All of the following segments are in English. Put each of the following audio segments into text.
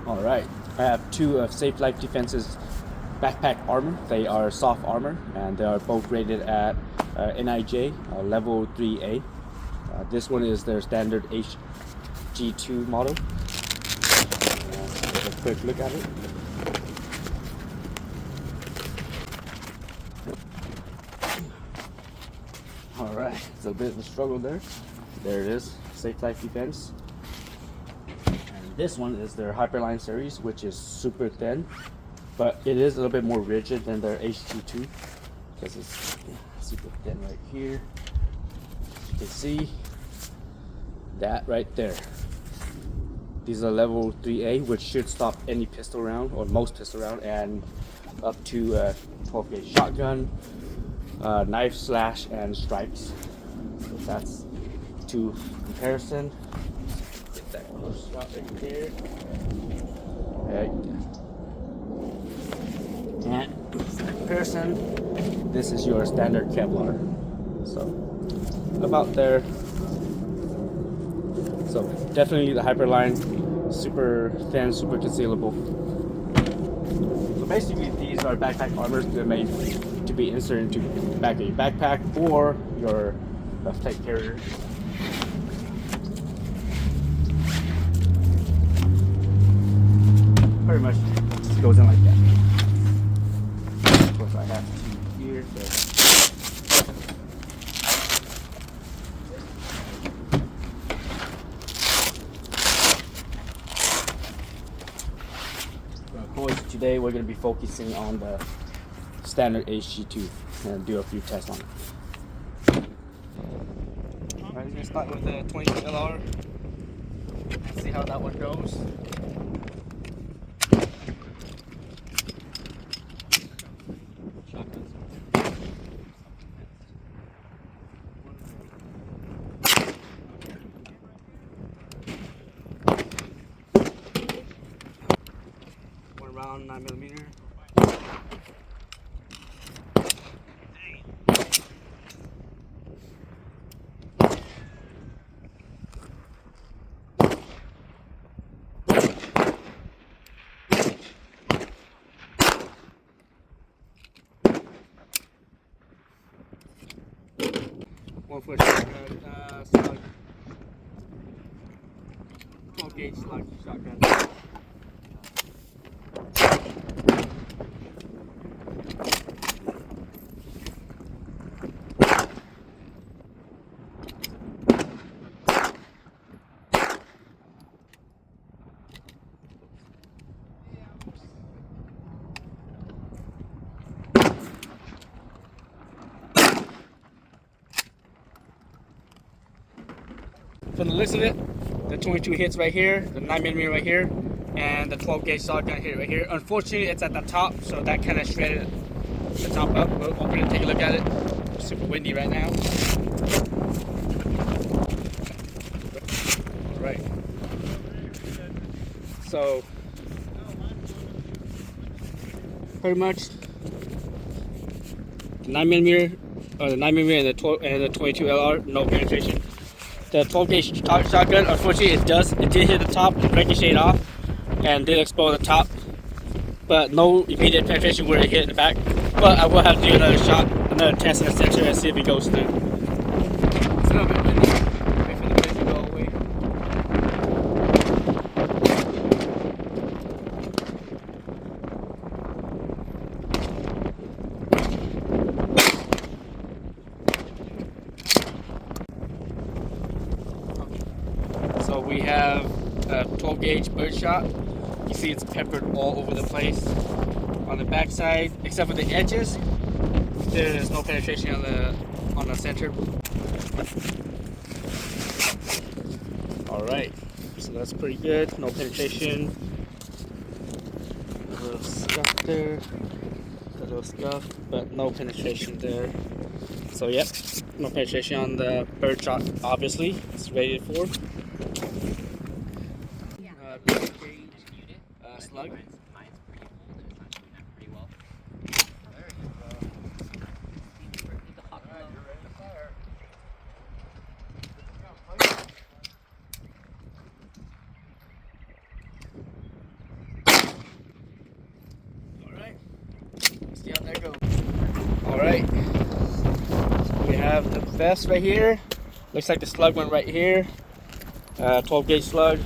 Alright, I have two of Safe Life Defense's backpack armor. They are soft armor and they are both rated at IIIA level 3A. This one is their standard HG2 model. Take a quick look at it. Alright, it's a bit of a struggle there. There it is, Safe Life Defense. This one is their Hyperline series, which is super thin, but it is a little bit more rigid than their HG2 because it's super thin right here. You can see that right there. These are level 3A, which should stop any pistol round or most pistol round, and up to 12 gauge shotgun, knife, slash, and strikes. So that's to comparison. That close shot right there. Okay. And comparison, this is your standard Kevlar. So about there. So definitely the Hyperline, super thin, super concealable. So basically these are backpack armors that are made to be inserted into the back of your backpack or your left-type carrier. Pretty much just goes in like that. Of course I have two here, so of course today we're going to be focusing on the standard HG2 and do a few tests on it. Alright, we're going to start with the 22 LR and see how that one goes. Round 9mm. One for shotgun, slug. 12 gauge slug shotgun. From the looks of it, the 22 hits right here, the 9mm right here, and the 12 gauge shotgun hit right here. Unfortunately, it's at the top, so that kind of shredded the top up. We'll open it and take a look at it. It's super windy right now. Alright. So, pretty much, the 9mm and the 22 LR, no penetration. The 12 gauge shotgun, unfortunately it did hit the top, it ricocheted off and did explode the top, but no immediate penetration where it hit in the back. But I will have to do another shot, another test in the center and see if it goes through. It's a little bit windy. Wait for the wind to go away. So we have a 12 gauge birdshot. You see it's peppered all over the place. On the back side, except for the edges, there's no penetration on the center. Alright, so that's pretty good. No penetration. A little scuff there. A little scuff, but no penetration there. So yep, no penetration on the birdshot, obviously. It's rated for. Slug. Alright, so we have the vest right here. Looks like the slug went right here. 12 gauge slug.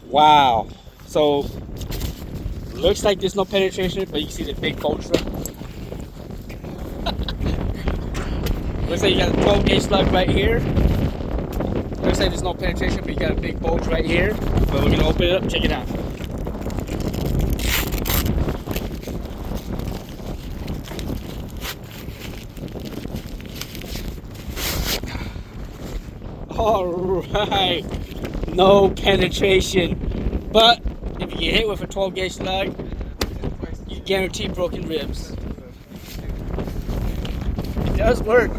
Wow. So looks like there's no penetration, but you can see the big bulge. Looks like you got a 12 gauge slug right here. Looks like there's no penetration, but you got a big bulge right here. But we're gonna open it up, check it out. Alright, no penetration, but if you get hit with a 12 gauge slug, you guarantee broken ribs. It does work.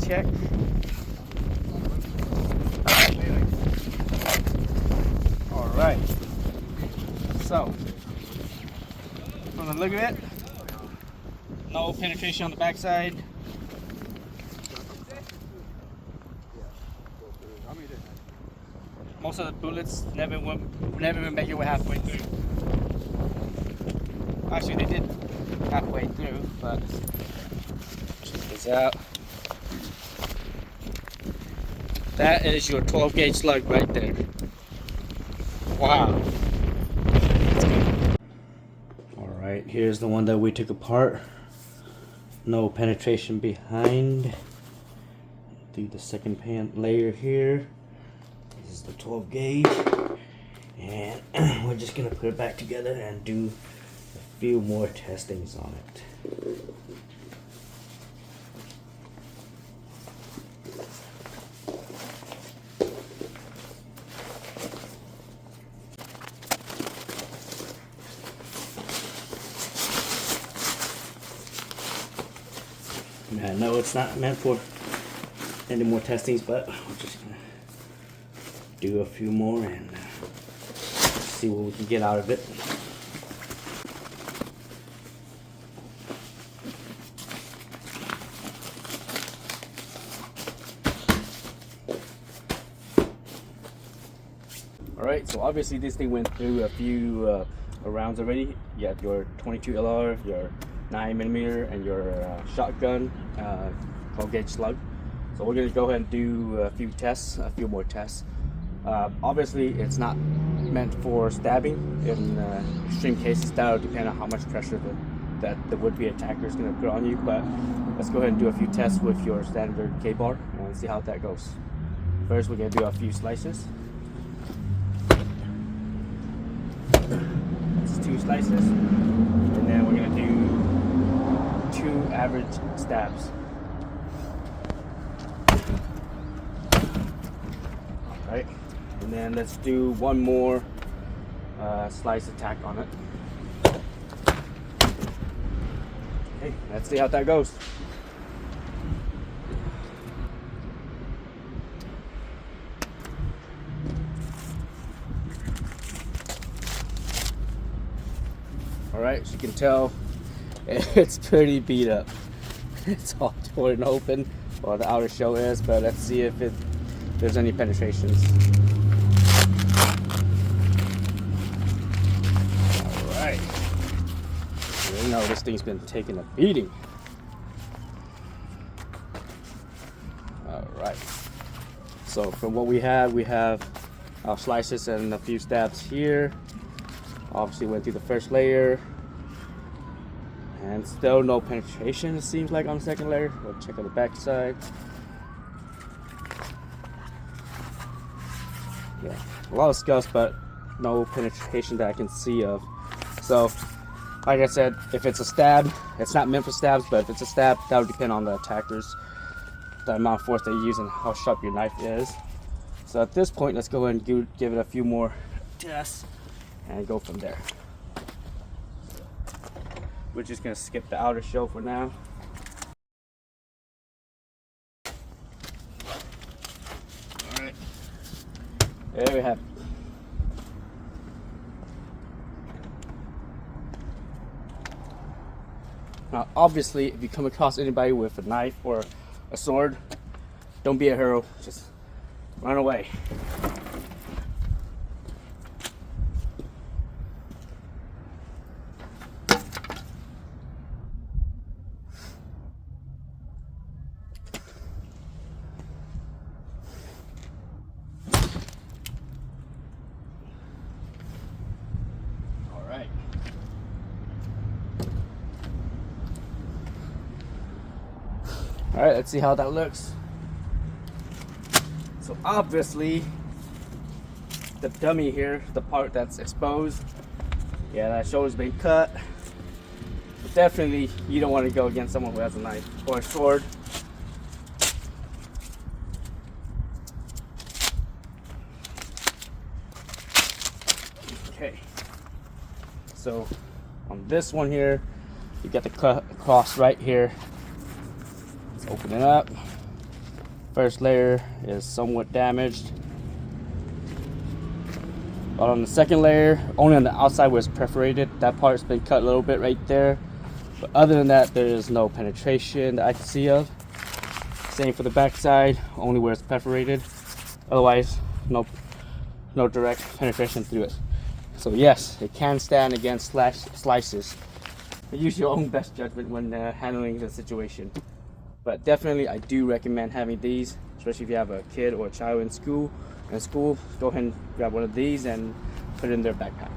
Check. Alright, so from the look of it, no penetration on the backside. Most of the bullets never even make it halfway through. Actually, they did halfway through, but check this out. That is your 12 gauge slug right there. Wow. Alright, here's the one that we took apart. No penetration behind. Do the second pan layer here. This is the 12 gauge. And we're just gonna put it back together and do a few more testings on it. I know it's not meant for any more testings, but we're just gonna do a few more and see what we can get out of it. Alright, so obviously this thing went through a few rounds already. You have your 22 LR, your 9mm, and your shotgun 12 gauge slug. So we're going to go ahead and do a few more tests. Obviously it's not meant for stabbing. In extreme cases that will depend on how much pressure that the would-be attacker is going to put on you, but let's go ahead and do a few tests with your standard K-bar and see how that goes. First we're going to do a few slices. That's 2 slices, and then we're going to do 2 average stabs. Alright, and then let's do one more slice attack on it. Okay, let's see how that goes. Alright, as you can tell, it's pretty beat up. It's all torn open, or the outer shell is, but let's see if there's any penetrations. Alright. You know this thing's been taking a beating. Alright. So from what we have our slices and a few stabs here. Obviously went through the first layer. And still no penetration, it seems like, on the second layer. We'll check on the back side. Yeah, a lot of scuffs, but no penetration that I can see of. So, like I said, if it's a stab, it's not meant for stabs, but if it's a stab, that would depend on the attackers, the amount of force they use, and how sharp your knife is. So at this point, let's go ahead and give it a few more tests and go from there. We're just gonna skip the outer shell for now. Alright. There we have it. Now obviously if you come across anybody with a knife or a sword, don't be a hero. Just run away. All right, let's see how that looks. So obviously, the dummy here, the part that's exposed, yeah, that shoulder's been cut. But definitely, you don't want to go against someone who has a knife or a sword. Okay, so on this one here, you get the cut across right here. Let's open it up. First layer is somewhat damaged, but on the second layer, only on the outside where it's perforated, that part's been cut a little bit right there. But other than that, there is no penetration that I can see of. Same for the back side, only where it's perforated. Otherwise, no direct penetration through it. So yes, it can stand against slices. But use your own best judgment when handling the situation. But definitely, I do recommend having these, especially if you have a kid or a child in school. Go ahead and grab one of these and put it in their backpack.